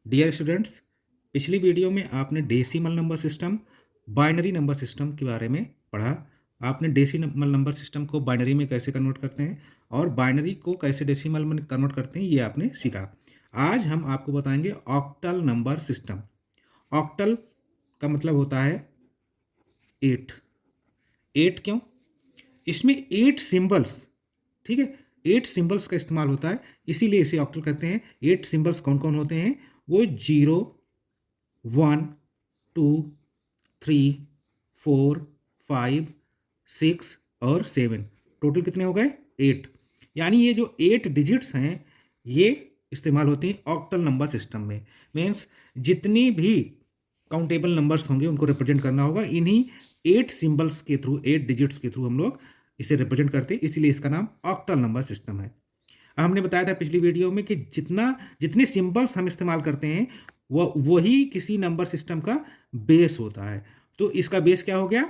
Dear students, पिछली video में आपने decimal number system, binary number system के बारे में पढ़ा। आपने डेसिमल नंबर सिस्टम को बाइनरी में कैसे कन्वर्ट करते हैं और बाइनरी को कैसे डेसिमल में कन्वर्ट करते हैं, ये आपने सीखा। आज हम आपको बताएंगे ऑक्टल नंबर सिस्टम। ऑक्टल का मतलब होता है 8। 8 क्यों? इसमें 8 सिंबल्स, ठीक है, 8 सिंबल्स का इस्तेमाल होता है, इसीलिए इसे ऑक्टल कहते हैं। 8 सिंबल्स कौन कौन होते हैं? वो 0, 1, 2, 3, 4, 5, 6 और 7। टोटल कितने हो गए? 8। यानी ये जो 8 डिजिट्स हैं ये इस्तेमाल होती हैं ऑक्टल नंबर सिस्टम में। मीन्स जितनी भी काउंटेबल नंबर्स होंगे उनको रिप्रेजेंट करना होगा इन्हीं 8 सिंबल्स के थ्रू, 8 डिजिट्स के थ्रू हम लोग इसे रिप्रेजेंट करते हैं, इसीलिए इसका नाम ऑक्टल नंबर सिस्टम है। हमने बताया था पिछली वीडियो में कि जितने सिंबल्स हम इस्तेमाल करते हैं वही किसी नंबर सिस्टम का बेस होता है। तो इसका बेस क्या हो गया?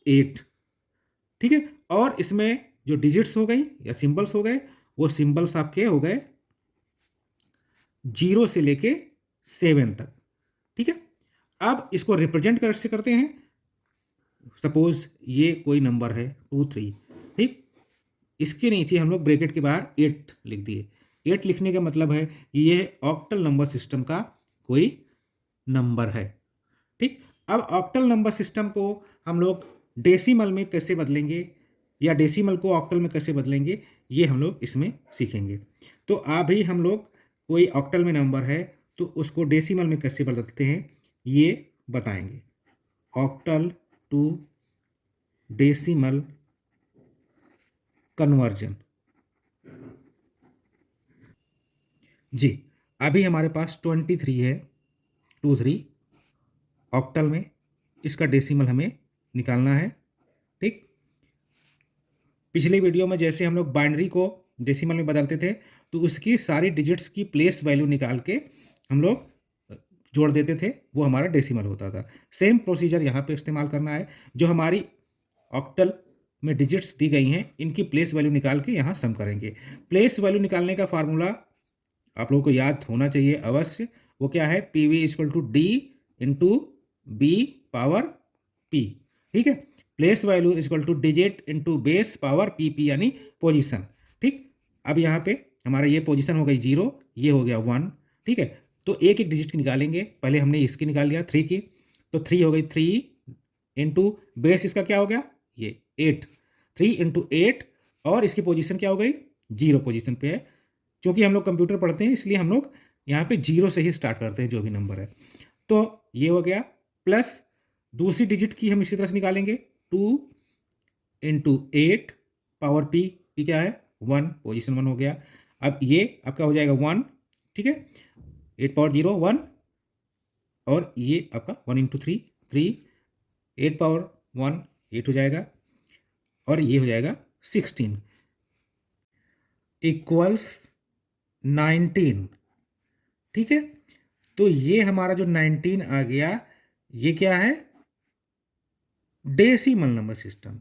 8, ठीक है। और इसमें जो डिजिट्स हो गई या सिंबल्स हो गए, वो सिंबल्स आपके हो गए 0 से लेके 7 तक, ठीक है। अब इसको रिप्रेजेंट कैसे करते हैं? सपोज ये कोई नंबर है 2, 3, ठीक। इसके नीचे हम लोग ब्रैकेट के बाहर 8 लिख दिए। 8 लिखने का मतलब है कि ये ऑक्टल नंबर सिस्टम का कोई नंबर है, ठीक। अब ऑक्टल नंबर सिस्टम को हम लोग डेसिमल में कैसे बदलेंगे या डेसिमल को ऑक्टल में कैसे बदलेंगे, ये हम लोग इसमें सीखेंगे। तो अभी हम लोग कोई ऑक्टल में नंबर है तो उसको डेसिमल में कैसे बदलते हैं ये बताएंगे। Octal to decimal conversion. जी, अभी हमारे पास 23 है, 23 ऑक्टल में, इसका डेसिमल हमें निकालना है, ठीक। पिछले वीडियो में जैसे हम लोग बाइनरी को डेसिमल में बदलते थे तो उसकी सारी डिजिट्स की प्लेस वैल्यू निकाल के हम लोग जोड़ देते थे, वो हमारा डेसिमल होता था। सेम प्रोसीजर यहाँ पे इस्तेमाल करना है। जो हमारी ऑक्टल में डिजिट्स दी गई हैं इनकी प्लेस वैल्यू निकाल के यहाँ सम करेंगे। प्लेस वैल्यू निकालने का फार्मूला आप लोगों को याद होना चाहिए अवश्य। वो क्या है? P V equal to D into B power P, ठीक है। Place value equal to digit into base power P P यानी पोजीशन, ठीक। अब यहाँ पे हमारा ये पोजीशन हो गई 0, ये हो गया 1, ठीक है। तो एक एक डिजिट की निकालेंगे। पहले हमने इसकी निकाल लिया 3 की, तो 3 हो गई 3 इंटू बेस इसका क्या हो गया? ये 8, 3 इंटू 8 और इसकी पोजीशन क्या हो गई? 0 पोजीशन पे है। क्योंकि हम लोग कंप्यूटर पढ़ते हैं इसलिए हम लोग यहाँ पे 0 से ही स्टार्ट करते हैं जो भी नंबर है। तो ये हो गया, प्लस दूसरी डिजिट की हम इसी तरह से निकालेंगे 2 इंटू 8 पावर पी, पी क्या है? 1, पोजीशन 1 हो गया। अब ये आपका हो जाएगा 1, ठीक है। 8 पावर 0 1 और ये आपका 1 इंटू 3 3, 8 पावर 1 8 हो जाएगा और ये हो जाएगा 16 इक्वल्स 19, ठीक है। तो ये हमारा जो 19 आ गया ये क्या है? Decimal number system.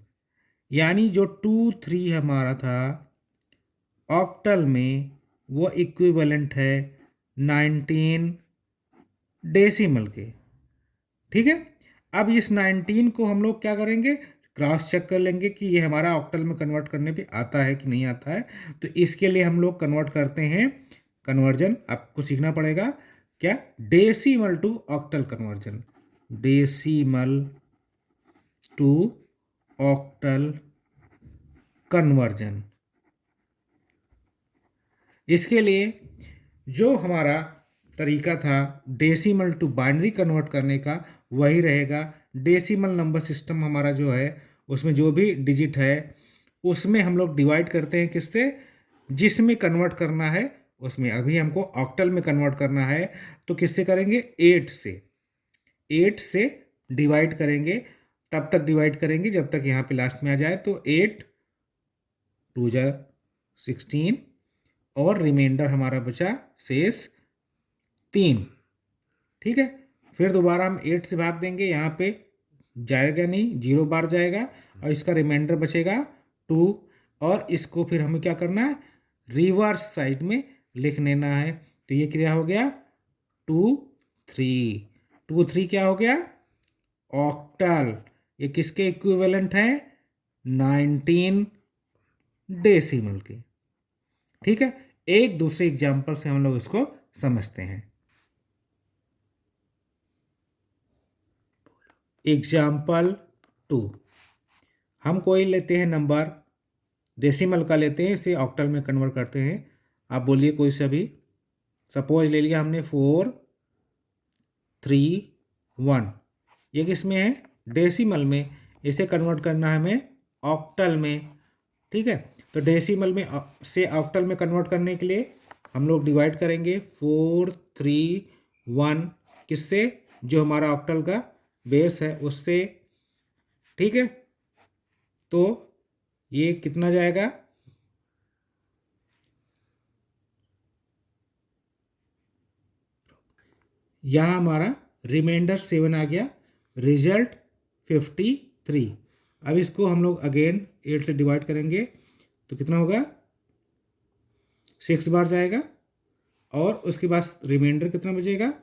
यानी जो 2 3 हमारा था ऑक्टल में वो इक्विवेलेंट है 19 डेसिमल के, ठीक है। अब इस 19 को हम लोग क्या करेंगे? क्रॉस चेक कर लेंगे कि ये हमारा ऑक्टल में कन्वर्ट करने पे आता है कि नहीं आता है। तो इसके लिए हम लोग कन्वर्ट करते हैं, कन्वर्जन आपको सीखना पड़ेगा। क्या? Decimal to octal conversion, decimal to octal conversion. इसके लिए जो हमारा तरीका था डेसिमल टू बाइनरी कन्वर्ट करने का वही रहेगा। डेसिमल नंबर सिस्टम हमारा जो है उसमें जो भी डिजिट है उसमें हम लोग डिवाइड करते हैं किससे? जिसमें कन्वर्ट करना है उसमें। अभी हमको ऑक्टल में कन्वर्ट करना है तो किससे करेंगे? 8 से। 8 से डिवाइड करेंगे, तब तक डिवाइड करेंगे जब तक यहाँ पे लास्ट में आ जाए। तो 8 2 जा 16 और रिमाइंडर हमारा बचा शेष 3, ठीक है। फिर दोबारा हम 8 से भाग देंगे, यहाँ पे जाएगा नहीं, 0 बार जाएगा और इसका रिमाइंडर बचेगा 2। और इसको फिर हमें क्या करना है? रिवर्स साइड में लिख लेना है। तो ये क्या हो गया? 2 3 क्या हो गया? ऑक्टल। ये किसके इक्विवेलेंट है? 19 डेसिमल के। ठीक है, एक दूसरे एग्जाम्पल से हम लोग इसको समझते हैं। एग्जाम्पल 2, हम कोई लेते हैं नंबर, डेसिमल का लेते हैं, इसे ऑक्टल में कन्वर्ट करते हैं। आप बोलिए कोई सा भी। सपोज ले लिया हमने 4 3 1। ये किस में है? डेसिमल में। इसे कन्वर्ट करना है हमें ऑक्टल में। ठीक है, तो डेसिमल में से ऑक्टल में कन्वर्ट करने के लिए हम लोग डिवाइड करेंगे 4 3 1 किससे? जो हमारा ऑक्टल का बेस है उससे। ठीक है, तो ये कितना जाएगा? यहाँ हमारा रिमाइंडर 7 आ गया, रिजल्ट 53। अब इसको हम लोग अगेन 8 से डिवाइड करेंगे तो कितना होगा? 6 बार जाएगा और उसके बाद रिमाइंडर कितना बचेगा?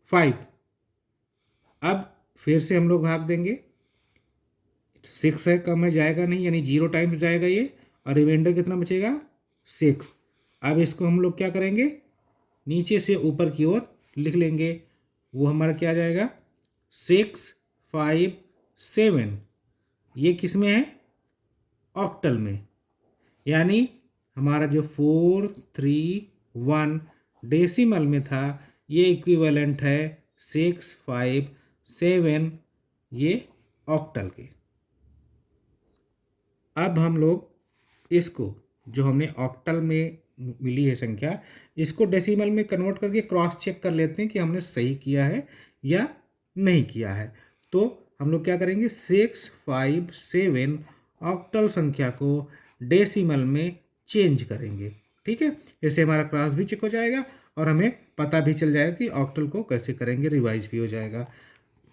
5। अब फिर से हम लोग भाग देंगे, 6 है, कम है, जाएगा नहीं, यानी 0 टाइम्स जाएगा ये, और रिमाइंडर कितना बचेगा? 6। अब इसको हम लोग क्या करेंगे? नीचे से ऊपर की ओर लिख लेंगे। वो हमारा क्या जाएगा? 6 5 7। ये किस में है? ऑक्टल में। यानी हमारा जो 4 3 1 डेसिमल में था, ये इक्विवेलेंट है 6 5 7 ये ऑक्टल के। अब हम लोग इसको, जो हमने ऑक्टल में मिली है संख्या, इसको डेसिमल में कन्वर्ट करके क्रॉस चेक कर लेते हैं कि हमने सही किया है या नहीं किया है। तो हम लोग क्या करेंगे? 6 5 7 ऑक्टल संख्या को डेसिमल में चेंज करेंगे। ठीक है, इससे हमारा क्रॉस भी चेक हो जाएगा और हमें पता भी चल जाएगा कि ऑक्टल को कैसे करेंगे, रिवाइज भी हो जाएगा।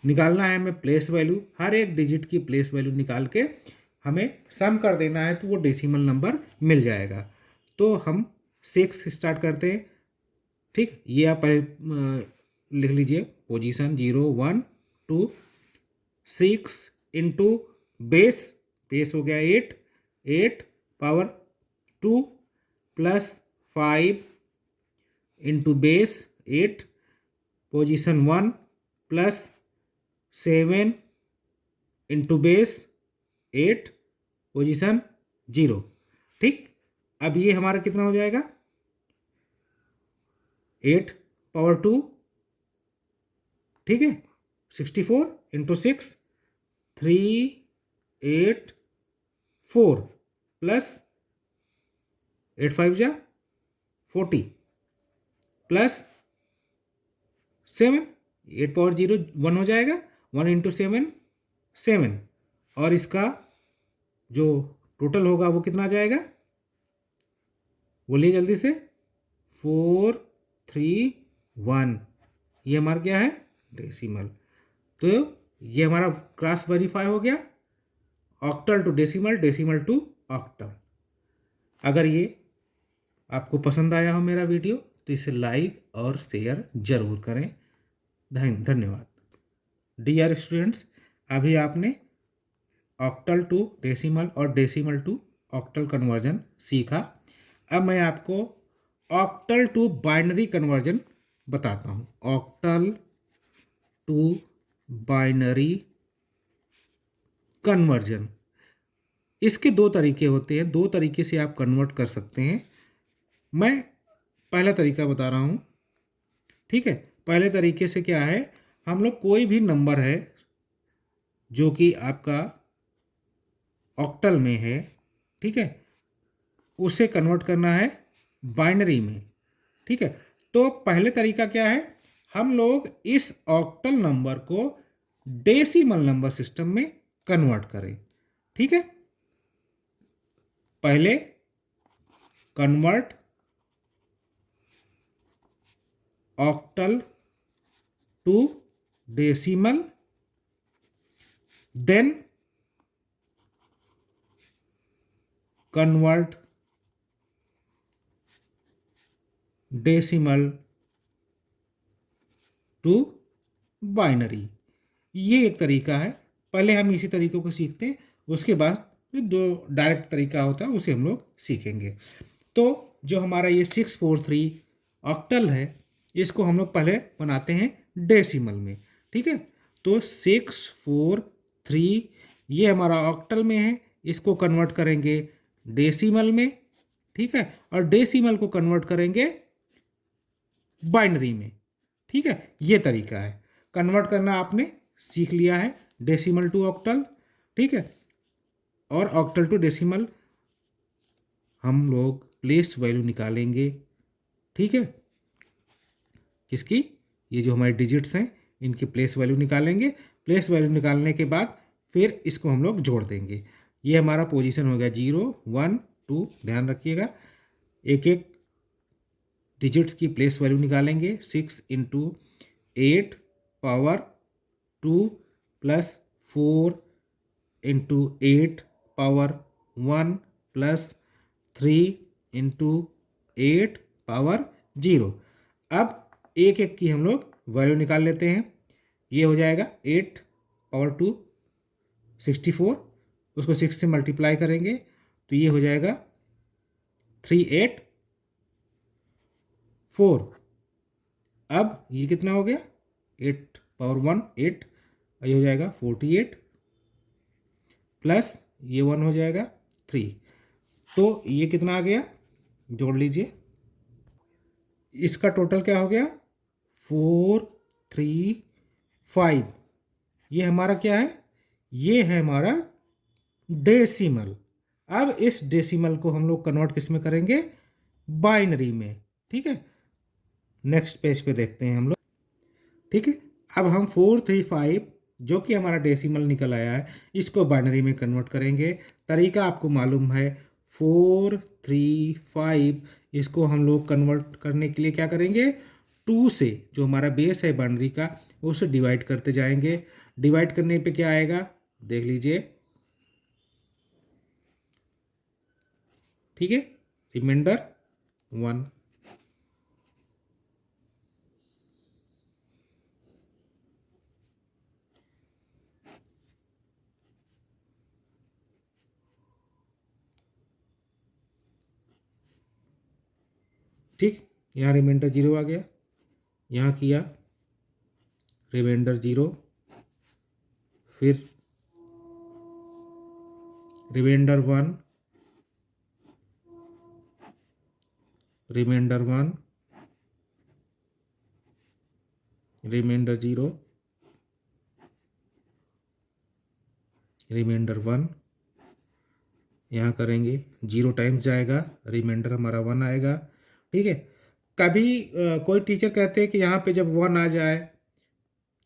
निकालना है हमें प्लेस वैल्यू, हर एक डिजिट की प्लेस वैल्यू निकाल के हमें सम कर देना है, तो वो डेसिमल नंबर मिल जाएगा। तो हम 6 स्टार्ट करते हैं। ठीक, ये आप लिख लीजिए, पोजीशन 0 1 2 6 इंटू बेस, बेस हो गया 8, 8 power 2 plus 5 into base 8, position 1 plus 7 into base 8, position 0। ठीक, अब ये हमारा कितना हो जाएगा? 8 पावर 2, ठीक है, 64 इंटू 6 3 8 4 प्लस 8 5 जा 40 प्लस 7, 8 पावर 0 1 हो जाएगा, 1 इंटू 7 7, और इसका जो टोटल होगा वो कितना आ जाएगा? बोलिए जल्दी से। 4 3 1, ये हमारा क्या है? डेसिमल। तो ये हमारा क्रॉस वेरीफाई हो गया, octal to decimal, decimal to octal. अगर ये आपको पसंद आया हो मेरा वीडियो तो इसे लाइक और शेयर जरूर करें। धन्यवाद। डियर स्टूडेंट्स, अभी आपने ऑक्टल टू डेसिमल और डेसिमल टू ऑक्टल कन्वर्जन सीखा। अब मैं आपको ऑक्टल टू बाइनरी कन्वर्जन बताता हूँ। ऑक्टल टू बाइनरी कन्वर्जन, इसके दो तरीके होते हैं, दो तरीके से आप कन्वर्ट कर सकते हैं। मैं पहला तरीका बता रहा हूँ। ठीक है, पहले तरीके से क्या है, हम लोग कोई भी नंबर है जो कि आपका ऑक्टल में है, ठीक है, उसे कन्वर्ट करना है बाइनरी में। ठीक है, तो पहले तरीका क्या है, हम लोग इस ऑक्टल नंबर को डेसिमल नंबर सिस्टम में कन्वर्ट करें। ठीक है, पहले convert octal to decimal, then convert decimal to binary. ये एक तरीका है। पहले हम इसी तरीकों को सीखते हैं, उसके बाद जो डायरेक्ट तरीका होता है उसे हम लोग सीखेंगे। तो जो हमारा ये 643 ऑक्टल है, इसको हम लोग पहले बनाते हैं डेसिमल में। ठीक है, तो 643 ये हमारा ऑक्टल में है, इसको कन्वर्ट करेंगे डेसिमल में। ठीक है, और डेसिमल को कन्वर्ट करेंगे बाइनरी में। ठीक है, ये तरीका है कन्वर्ट करना, आपने सीख लिया है डेसिमल टू ऑक्टल। ठीक है, और ऑक्टल टू डेसिमल हम लोग प्लेस वैल्यू निकालेंगे। ठीक है, किसकी? ये जो हमारे डिजिट्स हैं इनकी प्लेस वैल्यू निकालेंगे। प्लेस वैल्यू निकालने के बाद फिर इसको हम लोग जोड़ देंगे। ये हमारा पोजीशन हो गया 0 1 2। ध्यान रखिएगा, एक एक डिजिट्स की प्लेस वैल्यू निकालेंगे। 6 into 8 power 2 plus 4 into 8 power 1 plus 3 into 8 power 0। अब एक एक की हम लोग वैल्यू निकाल लेते हैं। ये हो जाएगा 8 पावर 2 64, उसको 6 से मल्टीप्लाई करेंगे तो ये हो जाएगा 384। अब ये कितना हो गया? 8 पावर 1 8, ये हो जाएगा 48 प्लस ये 1 हो जाएगा 3। तो ये कितना आ गया? जोड़ लीजिए, इसका टोटल क्या हो गया? 435। ये हमारा क्या है? ये है हमारा डेसिमल। अब इस डेसिमल को हम लोग कन्वर्ट किस में करेंगे? बाइनरी में। ठीक है, नेक्स्ट पेज पे देखते हैं हम लोग। ठीक है, अब हम 435 जो कि हमारा डेसिमल निकल आया है, इसको बाइनरी में कन्वर्ट करेंगे। तरीका आपको मालूम है, 435 इसको हम लोग कन्वर्ट करने के लिए क्या करेंगे? 2 से, जो हमारा बेस है बाइनरी का, उसे डिवाइड करते जाएंगे। डिवाइड करने पे क्या आएगा देख लीजिए। ठीक है, रिमाइंडर 1। ठीक, यहाँ रिमाइंडर 0 आ गया, यहाँ किया रिमाइंडर 0, फिर रिमाइंडर 1, रिमाइंडर 1, रिमाइंडर 0, रिमाइंडर 1। यहाँ करेंगे 0 टाइम्स जाएगा, रिमाइंडर हमारा 1 आएगा। ठीक है, कभी कोई टीचर कहते हैं कि यहाँ पे जब 1 आ जाए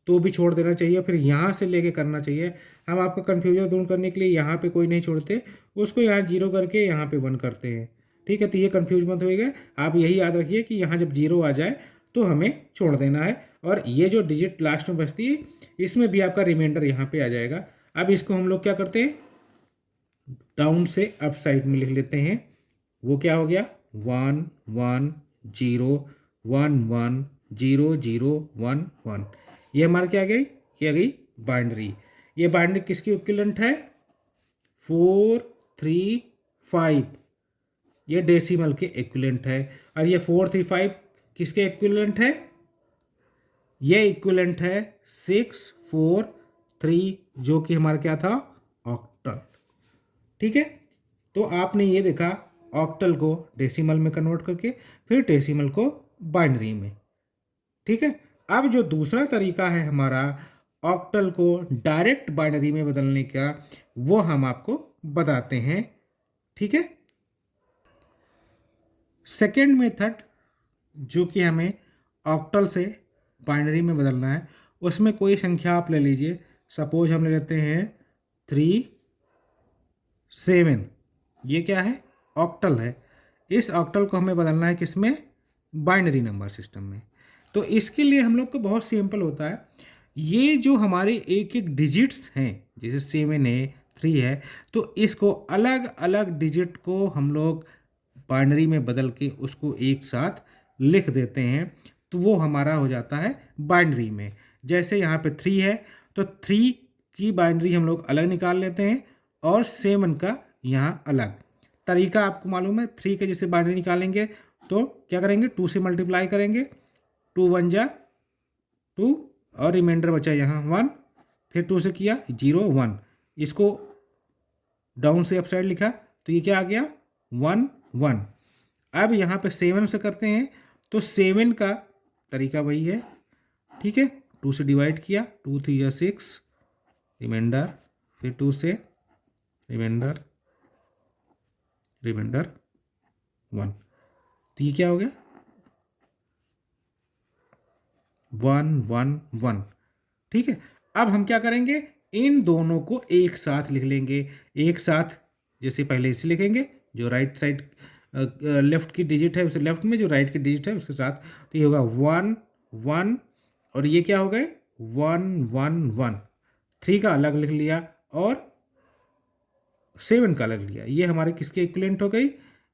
तो भी छोड़ देना चाहिए, फिर यहाँ से लेके करना चाहिए। हम आपका कन्फ्यूजन दूर करने के लिए यहाँ पे कोई नहीं छोड़ते, उसको यहाँ 0 करके यहाँ पे 1 करते हैं। ठीक है, तो ये कन्फ्यूज मत होइएगा। आप यही याद रखिए कि यहाँ जब 0 आ जाए तो हमें छोड़ देना है, और ये जो डिजिट लास्ट में बचती है इसमें भी आपका रिमाइंडर यहाँ पे आ जाएगा। अब इसको हम लोग क्या करते हैं? डाउन से अप साइड में लिख लेते हैं। वो क्या हो गया? 1 1 0 1 1 0 0 1 1। ये हमारा क्या आ गई? ये आ गई बाइनरी। ये बाइनरी किसकी इक्विवेलेंट है? 435। ये डेसिमल के इक्विवेलेंट है। और ये 435 किसके इक्विवेलेंट है? ये इक्विवेलेंट है 643, जो कि हमारा क्या था? ऑक्टल। ठीक है, तो आपने ये देखा ऑक्टल को डेसिमल में कन्वर्ट करके, फिर डेसिमल को बाइनरी में। ठीक है, अब जो दूसरा तरीका है हमारा ऑक्टल को डायरेक्ट बाइनरी में बदलने का, वो हम आपको बताते हैं। ठीक है, सेकेंड मेथड जो कि हमें ऑक्टल से बाइनरी में बदलना है, उसमें कोई संख्या आप ले लीजिए। सपोज हम ले लेते हैं 3 7। ये क्या है? ऑक्टल है। इस ऑक्टल को हमें बदलना है किस में? बाइनरी नंबर सिस्टम में। तो इसके लिए हम लोग को बहुत सिंपल होता है। ये जो हमारे एक एक डिजिट्स हैं, जैसे 7 है 3 है, तो इसको अलग अलग डिजिट को हम लोग बाइनरी में बदल के उसको एक साथ लिख देते हैं। तो वो हमारा हो जाता है बाइनरी में। जैसे यहाँ पे 3 है तो 3 की बाइनरी हम लोग अलग निकाल लेते हैं और 7 का यहाँ अलग। तरीका आपको मालूम है, 3 के जैसे बाइनरी निकालेंगे तो क्या करेंगे, 2 से मल्टीप्लाई करेंगे, 2 1 जा 2 और रिमाइंडर बचा यहाँ 1, फिर 2 से किया 0 1, इसको डाउन से अप साइड लिखा तो ये क्या आ गया 1 1। अब यहाँ पे 7 से करते हैं तो 7 का तरीका वही है, ठीक है। 2 से डिवाइड किया, 2 3 या 6, रिमाइंडर, फिर 2 से रिमाइंडर 1, तो ये क्या हो गया 1 1 1, ठीक है। अब हम क्या करेंगे, इन दोनों को एक साथ लिख लेंगे, एक साथ। जैसे पहले इसे लिखेंगे, जो राइट साइड लेफ्ट की डिजिट है उसे लेफ्ट में, जो राइट की डिजिट है उसके साथ, तो ये होगा 1 1 और ये क्या हो गए 1 1 1। 3 का अलग लिख लिया और 7 का अलग लिया। ये हमारे किसके इक्विवेलेंट हो गई,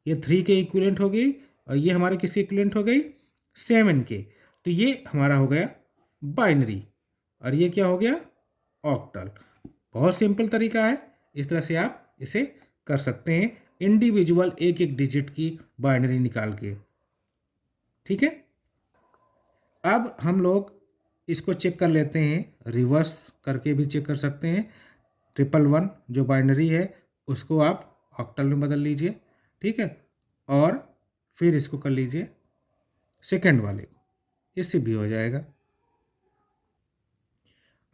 ये 3 के इक्विवेलेंट हो गई और ये हमारे किसके इक्विवेलेंट हो गई 7 के। तो ये हमारा हो गया बाइनरी और ये क्या हो गया ऑक्टल। बहुत सिंपल तरीका है, इस तरह से आप इसे कर सकते हैं, इंडिविजुअल एक एक डिजिट की बाइनरी निकाल के, ठीक है। अब हम लोग इसको चेक कर लेते हैं, रिवर्स करके भी चेक कर सकते हैं। 111 जो बाइनरी है उसको आप ऑक्टल में बदल लीजिए, ठीक है, और फिर इसको कर लीजिए सेकंड वाले को, इससे भी हो जाएगा।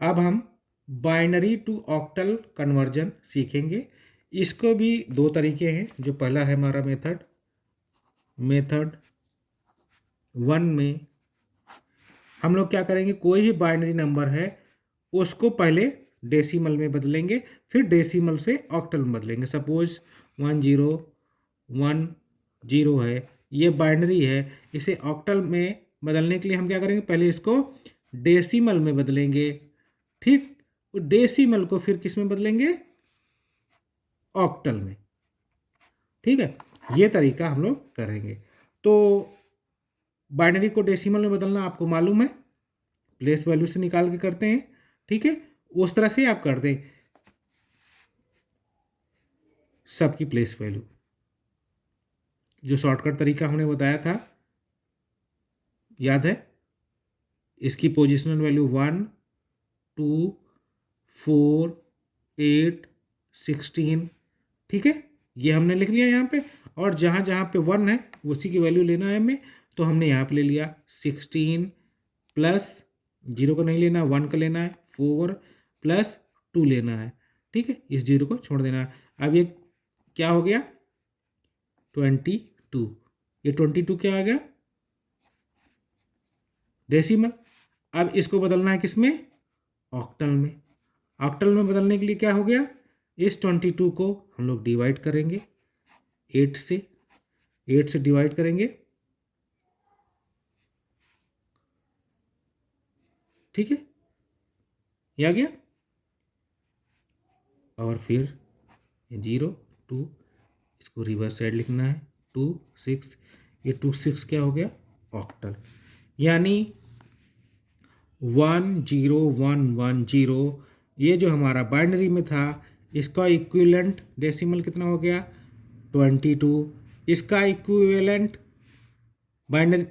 अब हम बाइनरी टू ऑक्टल कन्वर्जन सीखेंगे। इसको भी 2 तरीके हैं। जो पहला है हमारा मेथड 1 में हम लोग क्या करेंगे, कोई भी बाइनरी नंबर है उसको पहले डेसिमल में बदलेंगे, फिर डेसिमल से ऑक्टल में बदलेंगे। सपोज 1 0 1 0 है, ये बाइनरी है, इसे ऑक्टल में बदलने के लिए हम क्या करेंगे, पहले इसको डेसिमल में बदलेंगे, ठीक, डेसिमल को फिर किस में बदलेंगे ऑक्टल में, ठीक है। ये तरीका हम लोग करेंगे। तो बाइनरी को डेसिमल में बदलना आपको मालूम है, प्लेस वैल्यू से निकाल के करते हैं, ठीक है। उस तरह से आप कर दें सबकी प्लेस वैल्यू, जो शॉर्टकट तरीका हमने बताया था, याद है। इसकी पोजिशनल वैल्यू 1 2 4 8 16, ठीक है, ये हमने लिख लिया यहाँ पे। और जहाँ जहाँ पे 1 है उसी की वैल्यू लेना है हमें, तो हमने यहाँ पे ले लिया 16 प्लस 0 को नहीं लेना, 1 का लेना है, 4 प्लस 2 लेना है, ठीक है, इस 0 को छोड़ देना है। अब ये क्या हो गया 22, ये 22 क्या आ गया डेसिमल। अब इसको बदलना है किसमें ऑक्टल में। ऑक्टल में बदलने के लिए क्या हो गया, इस 22 को हम लोग डिवाइड करेंगे 8 से, 8 से डिवाइड करेंगे, ठीक है, ये आ गया। और फिर 0 2, इसको रिवर्स साइड लिखना है 2 6, ये 2 6 क्या हो गया ऑक्टल। यानी 1 0 1 1 0, ये जो हमारा बाइनरी में था इसका इक्विवेलेंट डेसिमल कितना हो गया 22, इसका इक्विवेलेंट बाइनरी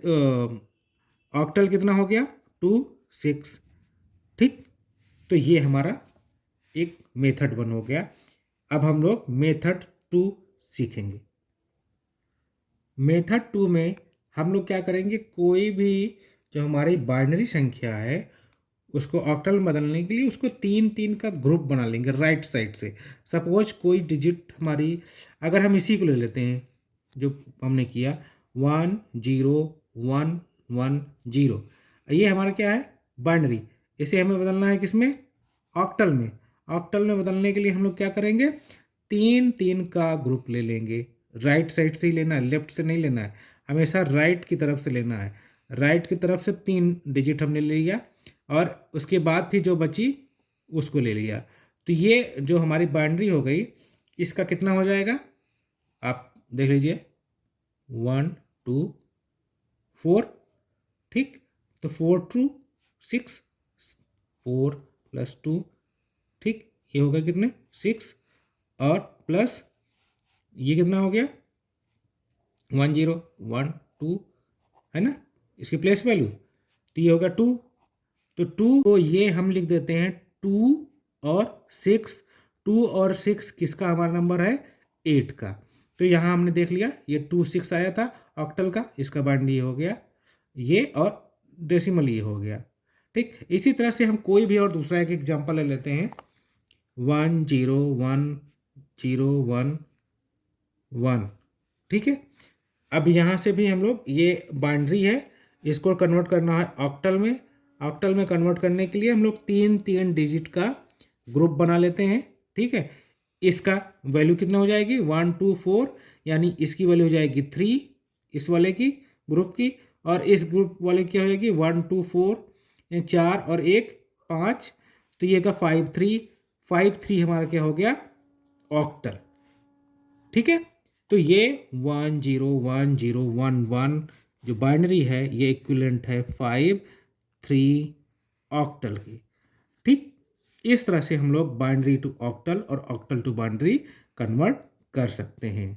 ऑक्टल कितना हो गया 2 6, ठीक। तो ये हमारा एक मेथड 1 हो गया। अब हम लोग मेथड 2 सीखेंगे। मेथड 2 में हम लोग क्या करेंगे, कोई भी जो हमारी बाइनरी संख्या है उसको ऑक्टल में बदलने के लिए उसको 3 3 का ग्रुप बना लेंगे राइट साइड से। सपोज कोई डिजिट हमारी, अगर हम इसी को ले लेते हैं जो हमने किया 1 0 1 1 0, ये हमारा क्या है बाइनरी, इसे हमें बदलना है किसमें ऑक्टल में। ऑक्टल में बदलने के लिए हम लोग क्या करेंगे 3 3 का ग्रुप ले लेंगे, राइट साइड से ही लेना है, लेफ्ट से नहीं लेना है, हमेशा राइट की तरफ से लेना है। राइट की तरफ से 3 डिजिट हमने ले लिया और उसके बाद फिर जो बची उसको ले लिया। तो ये जो हमारी बाइनरी हो गई, इसका कितना हो जाएगा आप देख लीजिए 1 2 4 ठीक। तो 4 टू 6, 4 + 2, ठीक, ये होगा कितने 6, और प्लस ये कितना हो गया 1 0 1 2, है ना, इसकी प्लेस वैल्यू, तो ये होगा 2। तो 2 को ये हम लिख देते हैं 2 और 6, 2 और 6 किसका हमारा नंबर है 8 का। तो यहाँ हमने देख लिया ये 2 6 आया था ऑक्टल का, इसका बाइनरी ये हो गया ये, और डेसिमल ये हो गया। ठीक, इसी तरह से हम कोई भी और दूसरा एक एग्जांपल ले लेते हैं 1 0 1 0 1 1, ठीक है। अब यहाँ से भी हम लोग ये बाइनरी है, इसको कन्वर्ट करना है ऑक्टल में। ऑक्टल में कन्वर्ट करने के लिए हम लोग 3 डिजिट का ग्रुप बना लेते हैं, ठीक है। इसका वैल्यू कितना हो जाएगी 1 2 4, यानी इसकी वैल्यू हो जाएगी 3 इस वाले की ग्रुप की, और इस ग्रुप वाले की हो जाएगी 1 2 4, 4 और 1 5, तो ये का 5 3 5 3 हमारा क्या हो गया ऑक्टल, ठीक है। तो ये 1 0 1 0 1 1 जो बाइनरी है ये इक्विवेलेंट है 5 3 ऑक्टल की, ठीक। इस तरह से हम लोग बाइनरी टू ऑक्टल और ऑक्टल टू बाइनरी कन्वर्ट कर सकते हैं।